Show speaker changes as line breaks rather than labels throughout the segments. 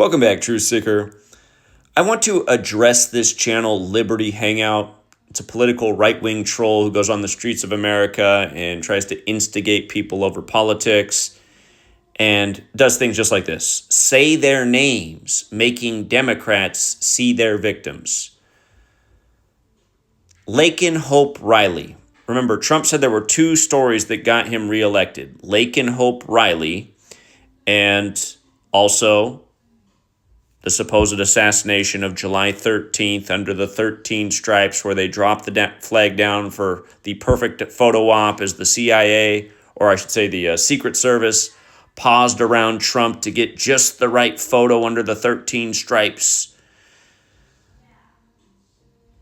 Welcome back, Truth Seeker. I want to address this channel, Liberty Hangout. It's a political right-wing troll who goes on the streets of America and tries to instigate people over politics and does things just like this. Say their names, making Democrats see their victims. Laken Hope Riley. Remember, Trump said there were two stories that got him reelected. Laken Hope Riley and also the supposed assassination of July 13th under the 13 stripes, where they dropped the flag down for the perfect photo op as the CIA, or I should say the Secret Service, paused around Trump to get just the right photo under the 13 stripes.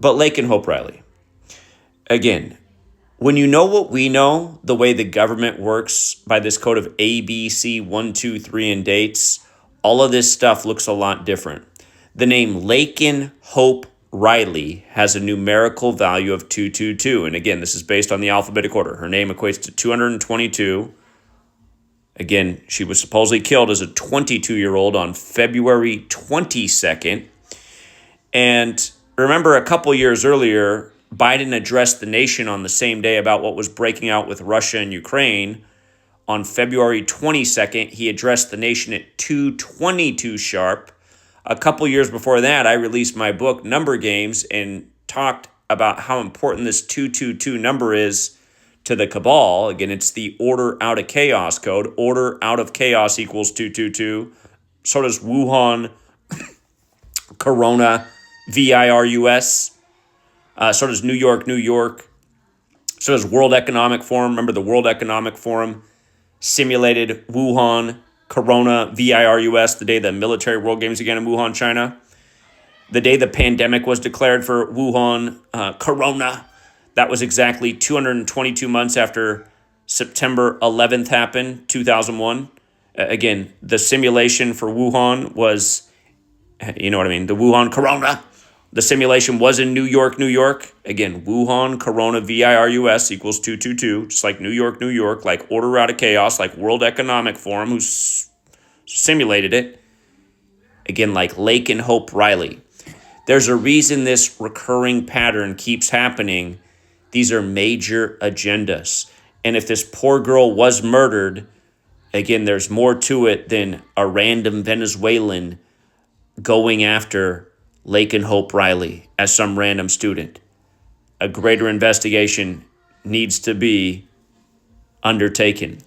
But Laken Hope Riley. Again, when you know what we know, the way the government works by this code of A, B, C, 1, 2, 3, and dates, all of this stuff looks a lot different. The name Laken Hope Riley has a numerical value of 222. And again, this is based on the alphabetic order. Her name equates to 222. Again, she was supposedly killed as a 22-year-old on February 22nd. And remember, a couple years earlier, Biden addressed the nation on the same day about what was breaking out with Russia and Ukraine. On February 22nd, he addressed the nation at 2:22 sharp. A couple years before that, I released my book, Number Games, and talked about how important this 222 number is to the cabal. Again, it's the order out of chaos code. Order out of chaos equals 222. So does Wuhan, Corona, virus. So does New York, New York. So does World Economic Forum. Remember, the World Economic Forum simulated Wuhan, Corona, virus, the day the military World Games began in Wuhan, China. The day the pandemic was declared for Wuhan, Corona, that was exactly 222 months after September 11th happened, 2001. Again, the simulation for Wuhan was, you know what I mean, the Wuhan Corona. The simulation was in New York, New York. Again, Wuhan, Corona, virus equals 222, just like New York, New York, like order out of chaos, like World Economic Forum, who simulated it. Again, like Laken Hope Riley. There's a reason this recurring pattern keeps happening. These are major agendas. And if this poor girl was murdered, again, there's more to it than a random Venezuelan going after Laken Hope Riley as some random student. A greater investigation needs to be undertaken.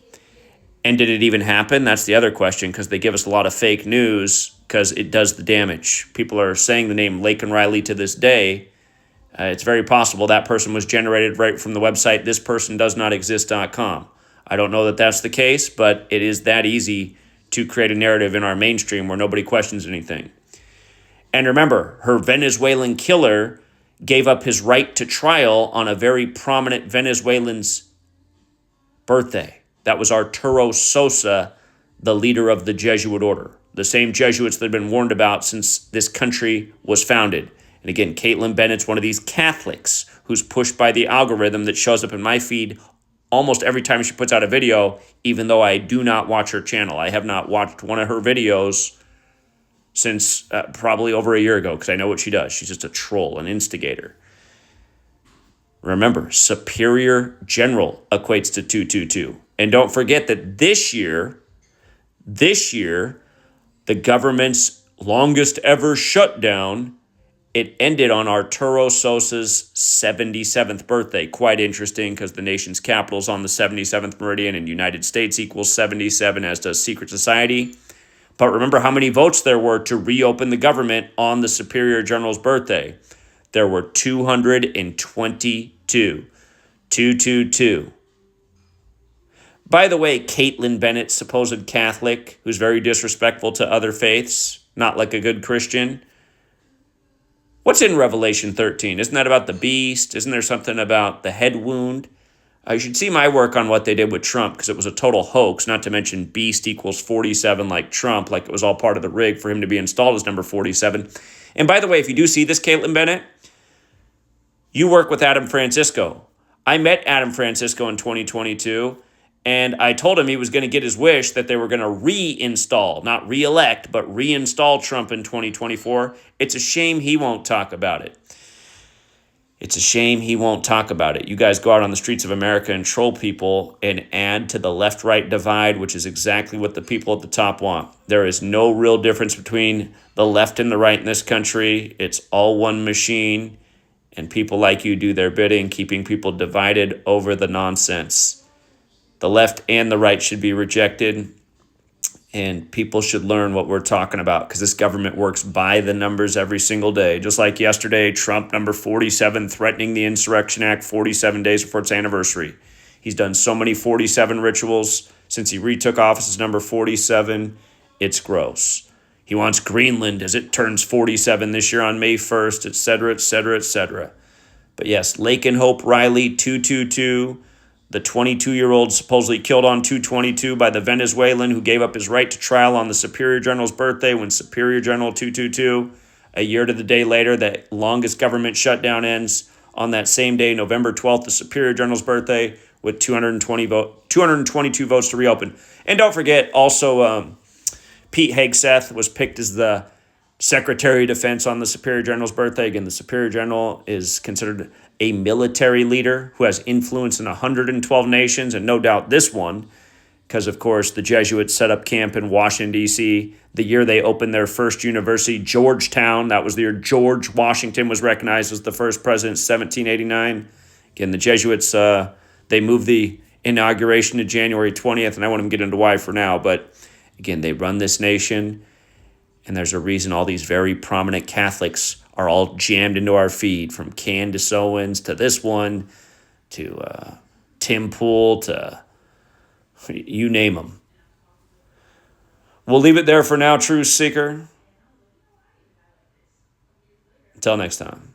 And did it even happen? That's the other question, because they give us a lot of fake news because it does the damage. People are saying the name Laken Riley to this day. It's very possible that person was generated right from the website thispersondoesnotexist.com. I don't know that that's the case, but it is that easy to create a narrative in our mainstream where nobody questions anything. And remember, her Venezuelan killer gave up his right to trial on a very prominent Venezuelan's birthday. That was Arturo Sosa, the leader of the Jesuit order. The same Jesuits that have been warned about since this country was founded. And again, Caitlin Bennett's one of these Catholics who's pushed by the algorithm that shows up in my feed almost every time she puts out a video, even though I do not watch her channel. I have not watched one of her videos since probably over a year ago, because I know what she does. She's just a troll, an instigator. Remember, superior general equates to 222. And don't forget that this year, the government's longest ever shutdown, it ended on Arturo Sosa's 77th birthday. Quite interesting, because the nation's capital is on the 77th meridian, and United States equals 77, as does secret society. But remember how many votes there were to reopen the government on the Superior General's birthday. There were 222. 222. By the way, Caitlin Bennett, supposed Catholic, who's very disrespectful to other faiths, not like a good Christian. What's in Revelation 13? Isn't that about the beast? Isn't there something about the head wound? You should see my work on what they did with Trump, because it was a total hoax, not to mention beast equals 47 like Trump, like it was all part of the rig for him to be installed as number 47. And by the way, if you do see this, Caitlin Bennett, you work with Adam Francisco. I met Adam Francisco in 2022, And I told him he was going to get his wish that they were going to reinstall, not re-elect, but reinstall Trump in 2024. It's a shame he won't talk about it. It's a shame he won't talk about it. You guys go out on the streets of America and troll people and add to the left-right divide, which is exactly what the people at the top want. There is no real difference between the left and the right in this country. It's all one machine, and people like you do their bidding, keeping people divided over the nonsense. The left and the right should be rejected, and people should learn what we're talking about because this government works by the numbers every single day. Just like yesterday, Trump, number 47, threatening the Insurrection Act 47 days before its anniversary. He's done so many 47 rituals since he retook office as number 47. It's gross. He wants Greenland as it turns 47 this year on May 1st, et cetera, et cetera, et cetera. But yes, Laken Hope Riley, 222. The 22-year-old supposedly killed on 222 by the Venezuelan who gave up his right to trial on the Superior General's birthday when Superior General 222, a year to the day later, the longest government shutdown ends on that same day, November 12th, the Superior General's birthday, with 222 votes to reopen. And don't forget, also, Pete Hegseth was picked as the Secretary of Defense on the Superior General's birthday. Again, the Superior General is considered a military leader who has influence in 112 nations, and no doubt this one, because, of course, the Jesuits set up camp in Washington, D.C. the year they opened their first university, Georgetown. That was the year George Washington was recognized as the first president, 1789. Again, the Jesuits, they moved the inauguration to January 20th, and I won't even get into why for now, but, again, they run this nation. And there's a reason all these very prominent Catholics are all jammed into our feed, from Candace Owens to this one, to Tim Pool, to you name them. We'll leave it there for now, Truth Seeker. Until next time.